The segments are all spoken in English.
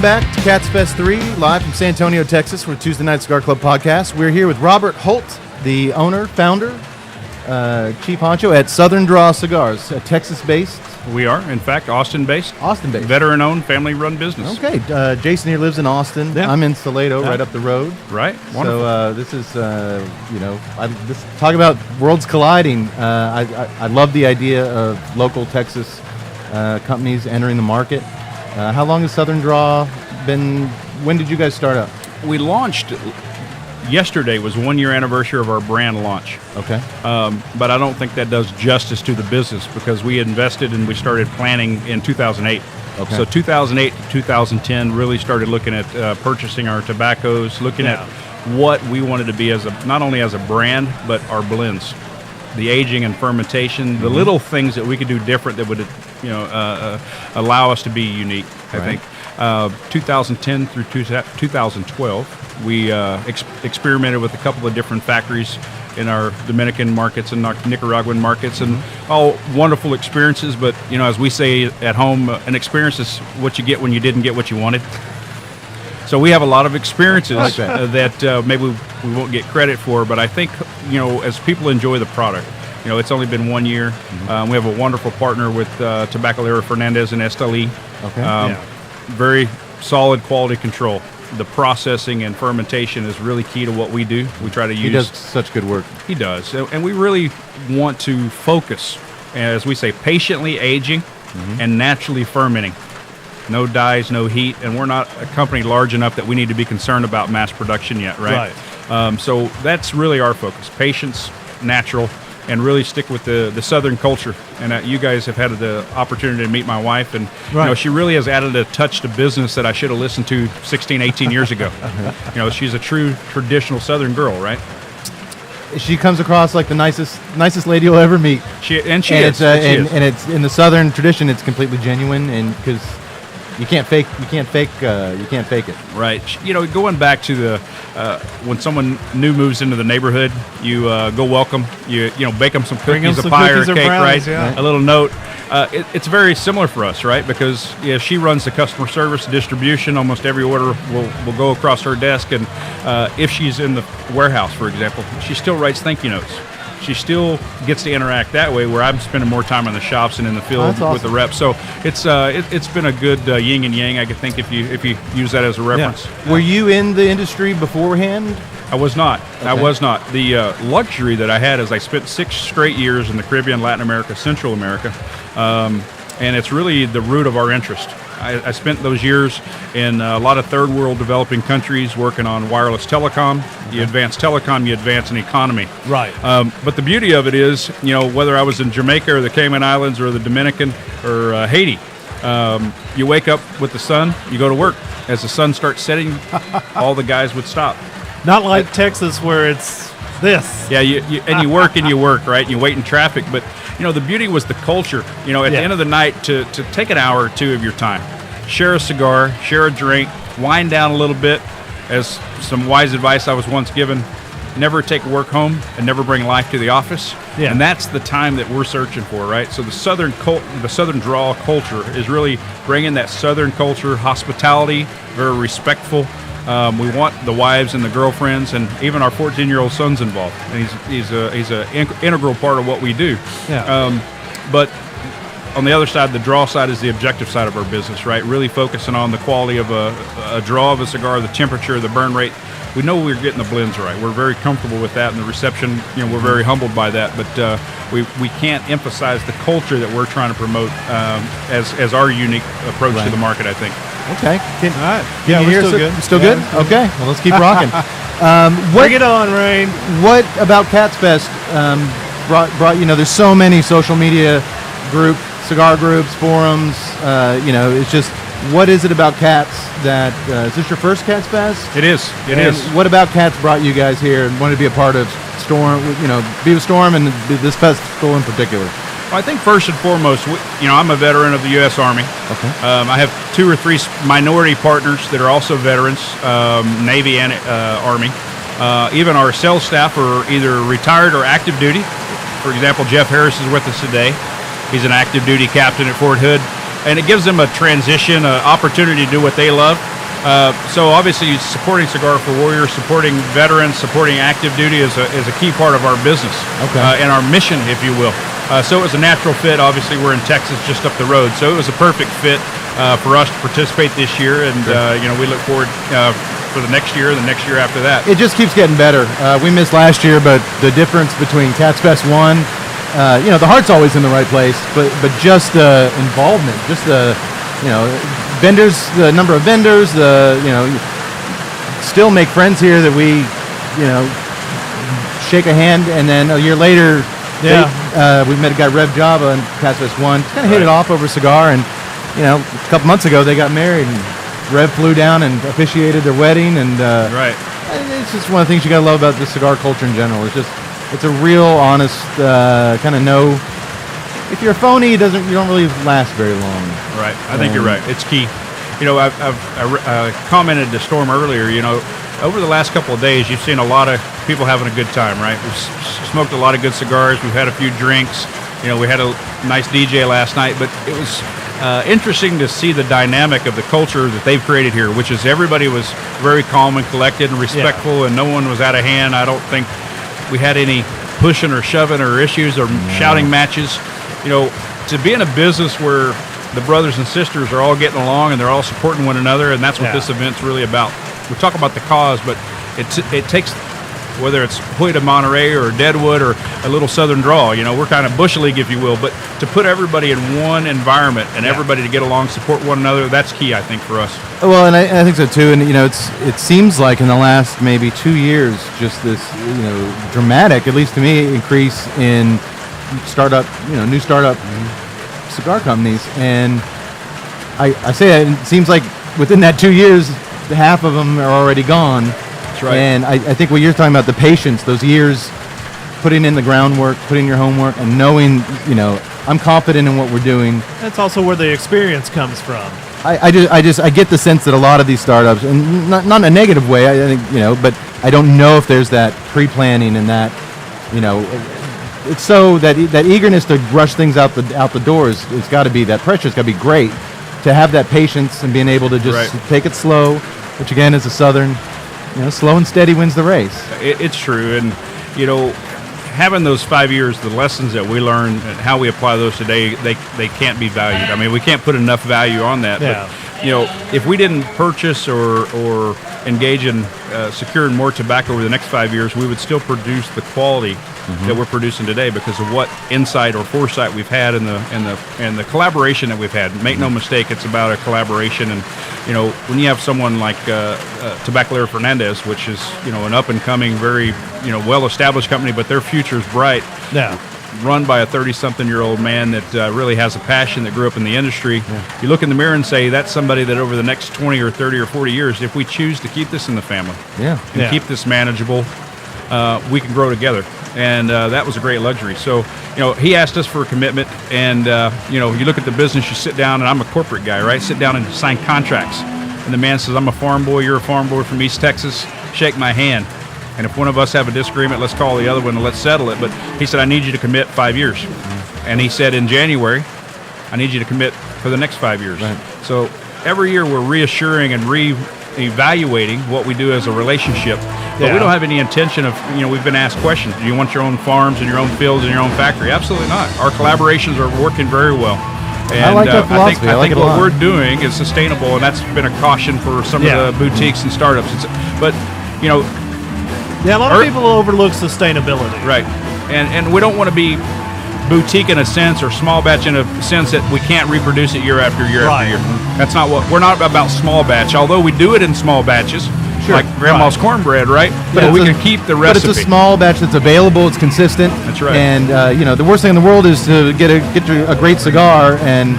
back to Cats Fest 3, live from San Antonio, Texas, for the Tuesday Night Cigar Club podcast. We're here with Robert Holt, the owner, founder, chief honcho at Southern Draw Cigars, Texas-based. We are, in fact, Austin-based. Austin-based. Veteran-owned, family-run business. Okay. Jason here lives in Austin. Yeah. I'm in Salado, right up the road. Right. Wonderful. So this is, talk about worlds colliding. I love the idea of local Texas companies entering the market. How long has Southern Draw been? When did you guys start up? We launched, yesterday was 1 year anniversary of our brand launch. Okay. But I don't think that does justice to the business because we invested and we started planning in 2008. Okay. So 2008 to 2010 really started looking at purchasing our tobaccos, looking at what we wanted to be as not only as a brand, but our blends. The aging and fermentation, the little things that we could do different that would, allow us to be unique. I think 2010 through 2012, we experimented with a couple of different factories in our Dominican markets and our Nicaraguan markets, and all wonderful experiences. But as we say at home, an experience is what you get when you didn't get what you wanted. So we have a lot of experiences that maybe we won't get credit for, but I think, as people enjoy the product, it's only been 1 year. We have a wonderful partner with Tabacalera Fernandez and Esteli. Okay. Very solid quality control. The processing and fermentation is really key to what we do. We try to use... He does such good work. He does. And we really want to focus, as we say, patiently aging and naturally fermenting. No dyes, no heat, and we're not a company large enough that we need to be concerned about mass production yet, right? So that's really our focus: patience, natural, and really stick with the Southern culture. And you guys have had the opportunity to meet my wife, and she really has added a touch to business that I should have listened to 16, 18 years ago. She's a true traditional Southern girl, right? She comes across like the nicest lady you'll ever meet. She is. And it's in the Southern tradition. It's completely genuine, and because you can't fake it. Right. Going back to the when someone new moves into the neighborhood, you go welcome. You bake them some cookies, a pie or a cake, brownies, right? A little note. It's very similar for us, right? Because she runs the customer service distribution. Almost every order will go across her desk, and if she's in the warehouse, for example, she still writes thank you notes. She still gets to interact that way, where I'm spending more time in the shops and in the field with the reps. So it's been a good yin and yang, I could think, if you use that as a reference. Yeah. Were you in the industry beforehand? I was not. Okay. I was not. The luxury that I had is I spent 6 straight years in the Caribbean, Latin America, Central America, and it's really the root of our interest. I spent those years in a lot of third world developing countries working on wireless telecom. You advance telecom, you advance an economy. Right. But the beauty of it is, whether I was in Jamaica or the Cayman Islands or the Dominican or Haiti, you wake up with the sun, you go to work. As the sun starts setting, all the guys would stop. Not like Texas where it's this. Yeah, you work and you work, right? And you wait in traffic, but the beauty was the culture. At the end of the night, to take an hour or two of your time, share a cigar, share a drink, wind down a little bit. As some wise advice I was once given: never take work home and never bring life to the office. Yeah. And that's the time that we're searching for, right? So the Southern Draw culture is really bringing that Southern culture, hospitality, very respectful. We want the wives and the girlfriends and even our 14-year-old son's involved, and he's an integral part of what we do. Yeah. But on the other side, the draw side is the objective side of our business, right? Really focusing on the quality of a draw of a cigar, the temperature, the burn rate. We know we're getting the blends right. We're very comfortable with that, and the reception, we're very humbled by that. But we can't emphasize the culture that we're trying to promote as our unique approach to the market, I think. Okay. All right. Can you hear still good. Still good? Okay. Well, let's keep rocking. Bring it on, Rain. What about Cats Fest brought there's so many social media cigar groups, forums, it's just, what is it about Cats that, is this your first Cats Fest? It is. It is. What about Cats brought you guys here and wanted to be a part of Storm, be with Storm and this festival in particular? Well, I think first and foremost, I'm a veteran of the U.S. Army. Okay. I have 2 or 3 minority partners that are also veterans, Navy and Army. Even our sales staff are either retired or active duty. For example, Jeff Harris is with us today. He's an active duty captain at Fort Hood. And it gives them a transition, an opportunity to do what they love So obviously supporting Cigar for Warriors, supporting veterans, supporting active duty is a key part of our business and our mission, if you will. So it was a natural fit. Obviously, we're in Texas, just up the road, so it was a perfect fit for us to participate this year, and we look forward for the next year and the next year after that. It just keeps getting better. We missed last year, but the difference between Cats Fest 1, the heart's always in the right place, but just the involvement, just the, vendors, the number of vendors, still make friends here that we, shake a hand, and then a year later, we met a guy, Rev Java, in Cats Fest 1, kind of hit it off over a cigar, and, a couple months ago they got married, and Rev flew down and officiated their wedding, and it's just one of the things you gotta love about the cigar culture in general. It's a real honest kind of know. If you're a phony, you don't really last very long. Right, I think you're right. It's key. I've commented to Storm earlier. Over the last couple of days, you've seen a lot of people having a good time. Right, we've smoked a lot of good cigars. We've had a few drinks. We had a nice DJ last night, but it was interesting to see the dynamic of the culture that they've created here, which is everybody was very calm and collected and respectful, and no one was out of hand. I don't think we had any pushing or shoving or issues or shouting matches. To be in a business where the brothers and sisters are all getting along and they're all supporting one another, and that's what this event's really about. We talk about the cause, but it takes, whether it's Hoyt of Monterey or Deadwood or a little Southern Draw, we're kind of Bush League, if you will, but to put everybody in one environment and everybody to get along, support one another, that's key, I think, for us. Well, and I think so too. And it seems like in the last maybe 2 years, just this dramatic, at least to me, increase in new startup cigar companies. And I say that, it seems like within that 2 years, half of them are already gone. That's right. And I think what you're talking about, the patience, those years, putting in the groundwork, putting your homework, and knowing, I'm confident in what we're doing. That's also where the experience comes from. I get the sense that a lot of these startups, and not in a negative way, I think, but I don't know if there's that pre-planning and that, it's so that eagerness to rush things out the doors. It's got to be that pressure. It's got to be great to have that patience and being able to just take it slow, which again is a Southern, slow and steady wins the race. It's true, and having those 5 years, the lessons that we learn and how we apply those today, they can't be valued. I mean, we can't put enough value on that. Yeah. But, if we didn't purchase or engage in securing more tobacco over the next 5 years, we would still produce the quality that we're producing today because of what insight or foresight we've had and the collaboration that we've had. Make no mistake, it's about a collaboration. And when you have someone like Tabacalera Fernandez, which is an up and coming, very well established company, but their future is bright. Yeah. Run by a 30-something-year-old man that really has a passion, that grew up in the industry. Yeah. You look in the mirror and say, that's somebody that over the next 20 or 30 or 40 years, if we choose to keep this in the family and keep this manageable, we can grow together. And that was a great luxury. So, he asked us for a commitment. And, you look at the business, you sit down, and I'm a corporate guy, right? Sit down and sign contracts. And the man says, I'm a farm boy, you're a farm boy from East Texas. Shake my hand. And if one of us have a disagreement, let's call the other one and let's settle it. But he said, I need you to commit 5 years. And he said, in January, I need you to commit for the next 5 years. Right. So every year we're reassuring and re-evaluating what we do as a relationship. But we don't have any intention of, we've been asked questions. Do you want your own farms and your own fields and your own factory? Absolutely not. Our collaborations are working very well. And I like that philosophy. I think what we're doing is sustainable, and that's been a caution for some of the boutiques and startups. But, a lot of people overlook sustainability. Right. And we don't want to be boutique in a sense or small batch in a sense that we can't reproduce it year after year after year. That's not what we're not about small batch, although we do it in small batches. Sure. Like grandma's cornbred, right? But we can keep the recipe. But it's a small batch that's available. It's consistent. That's right. And the worst thing in the world is to get a great cigar, and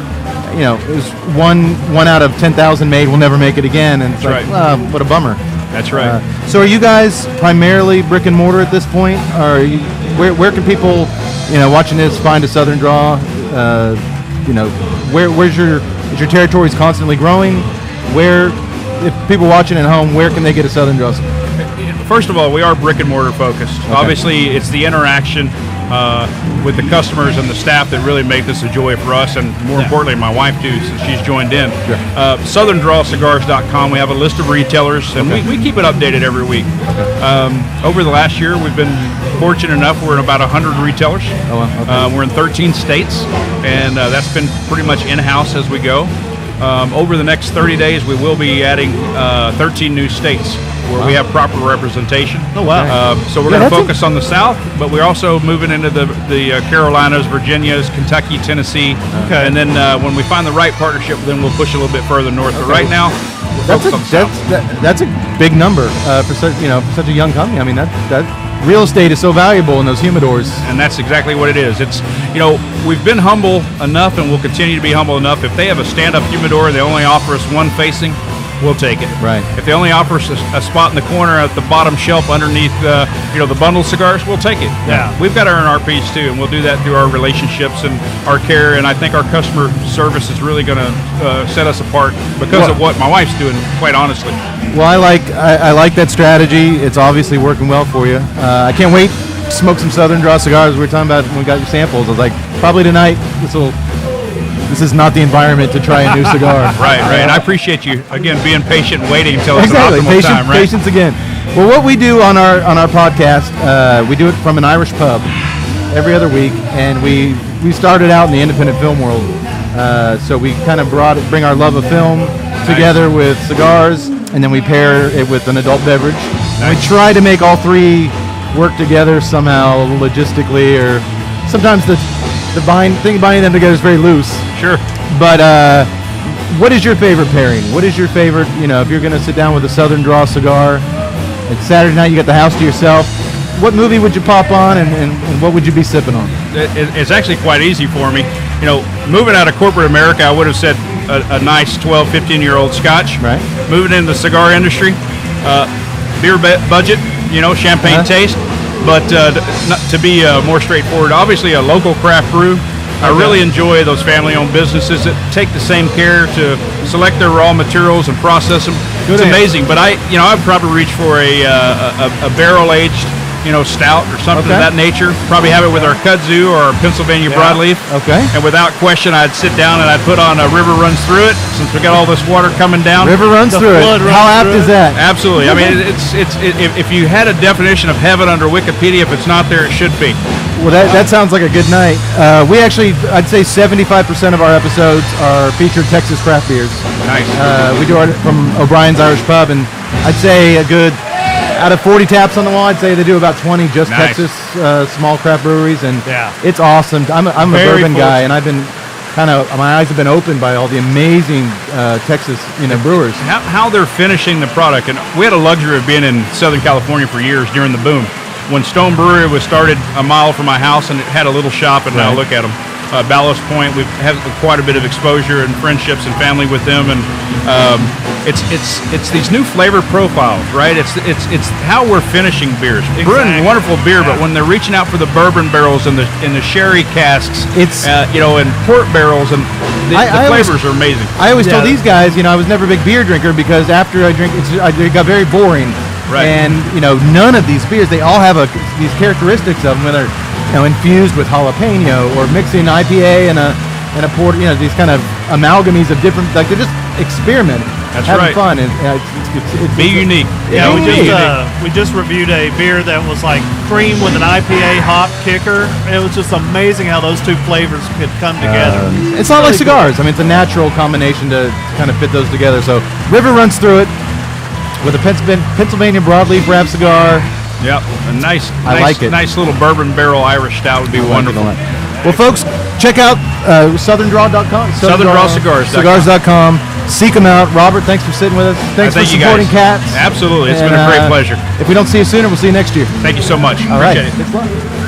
is one out of 10,000 made will never make it again. And it's what a bummer. That's right. So are you guys primarily brick and mortar at this point? Or where can people, watching this, find a Southern Draw? Is your territories constantly growing? If people watching at home, where can they get a Southern Draw? First of all, we are brick and mortar focused. Okay. Obviously, it's the interaction. with the customers and the staff that really make this a joy for us, and more importantly, my wife too, since she's joined in. Sure. SouthernDrawCigars.com. We have a list of retailers, and we keep it updated every week. Over the last year, we've been fortunate enough. We're in about 100 retailers. Oh, wow. Okay. We're in 13 states, and that's been pretty much in-house as we go. Over the next 30 days, we will be adding 13 new states where we have proper representation. Oh, wow. So we're going to focus on the South, but we're also moving into the Carolinas, Virginias, Kentucky, Tennessee. Okay. And then when we find the right partnership, then we'll push a little bit further north. But right now, we're focused on the South. That's a big number for such a young company. I mean, that real estate is so valuable in those humidors. And that's exactly what it is. It's, we've been humble enough, and we'll continue to be humble enough. If they have a stand-up humidor, they only offer us one facing, we'll take it. Right. If they only offer us a spot in the corner at the bottom shelf underneath, the bundle cigars, we'll take it. Yeah. We've got to earn our piece too, and we'll do that through our relationships and our care. And I think our customer service is really going to set us apart because of what my wife's doing. Quite honestly. Well, I like that strategy. It's obviously working well for you. I can't wait to smoke some Southern Draw cigars. We were talking about when we got your samples. I was like, probably tonight. This is not the environment to try a new cigar. Right. And I appreciate you again being patient and waiting until it's Exactly. an optimal time. Right. Patience again. Well, what we do on our podcast, we do it from an Irish pub every other week, and we started out in the independent film world. So we kind of bring our love of film together with cigars, and then we pair it with an adult beverage. And we try to make all three work together somehow logistically, or sometimes the buying them together is very loose. Sure. But what is your favorite pairing? What is your favorite, if you're going to sit down with a Southern Draw cigar, it's Saturday night, you got the house to yourself, what movie would you pop on, and what would you be sipping on? It's actually quite easy for me. Moving out of corporate America, I would have said a nice 12, 15-year-old Scotch. Right. Moving into the cigar industry, beer budget, champagne taste. But to be more straightforward, obviously a local craft brew. I really enjoy those family-owned businesses that take the same care to select their raw materials and process them. It's amazing. But I'd probably reach for a barrel-aged, stout or something of that nature. Probably have it with our kudzu or our Pennsylvania broadleaf. Okay. And without question, I'd sit down and I'd put on a River Runs Through It, since we got all this water coming down. River runs through it. How apt is that? Absolutely. I mean, if you had a definition of heaven under Wikipedia, if it's not there, it should be. Well, that sounds like a good night. We actually, I'd say 75% of our episodes are featured Texas craft beers. Nice. We do it from O'Brien's Irish Pub, and I'd say a good, out of 40 taps on the wall, I'd say they do about 20 just Texas small craft breweries, and it's awesome. I'm a bourbon guy, and I've been my eyes have been opened by all the amazing Texas brewers. How they're finishing the product, and we had a luxury of being in Southern California for years during the boom. When Stone Brewery was started a mile from my house, and it had a little shop, and now look at them. Ballast Point, we've had quite a bit of exposure and friendships and family with them, and it's these new flavor profiles, right? It's how we're finishing beers. Exactly. Brewing wonderful beer, but when they're reaching out for the bourbon barrels and the sherry casks, and port barrels, and the flavors are amazing. I always told these guys, I was never a big beer drinker, because after I drink, it got very boring. Right. And none of these beers, they all have these characteristics of them, whether infused with jalapeno or mixing IPA and a port, these kind of amalgamies of different, like they just experiment, having fun, and it's be unique. Yeah, we just reviewed a beer that was like cream with an IPA hop kicker. It was just amazing how those two flavors could come together. It's not like cigars. I mean, it's a natural combination to kind of fit those together. So River runs through it with a Pennsylvania broadleaf wrap cigar. Yep, a nice little bourbon barrel Irish stout would be wonderful. Well, folks, check out SouthernDraw.com. Cigars.com. Seek them out. Robert, thanks for sitting with us. Thanks for supporting Cats. Absolutely, it's been a great pleasure. If we don't see you sooner, we'll see you next year. Thank you so much. All right. Appreciate it. Thanks a lot.